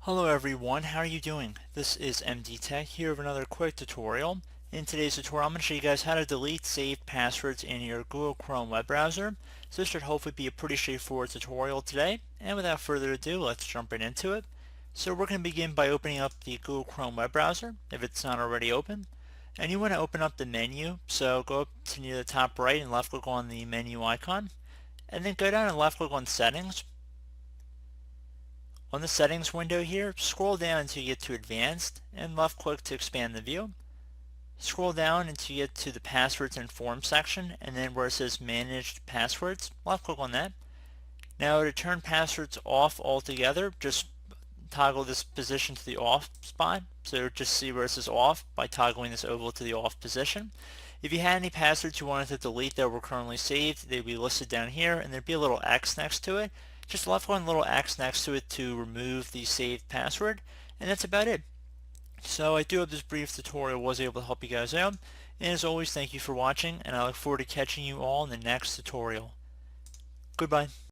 Hello everyone, how are you doing? This is MD Tech here with another quick tutorial. In today's tutorial I'm going to show you guys how to delete saved passwords in your Google Chrome web browser. So this should hopefully be a pretty straightforward tutorial today. And without further ado, let's jump right into it. So we're going to begin by opening up the Google Chrome web browser if it's not already open. And you want to open up the menu, so go up to near the top right and left click on the menu icon. And then go down and left click on settings. On the settings window here, scroll down until you get to advanced and left click to expand the view. Scroll down until you get to the passwords and forms section and then where it says managed passwords, left click on that. Now to turn passwords off altogether, just toggle this position to the off spot. So just see where it says off by toggling this oval to the off position. If you had any passwords you wanted to delete that were currently saved, they'd be listed down here and there'd be a little X next to it. Just left click on the little X next to it to remove the saved password, and that's about it. So I do hope this brief tutorial was able to help you guys out, and as always thank you for watching, and I look forward to catching you all in the next tutorial. Goodbye.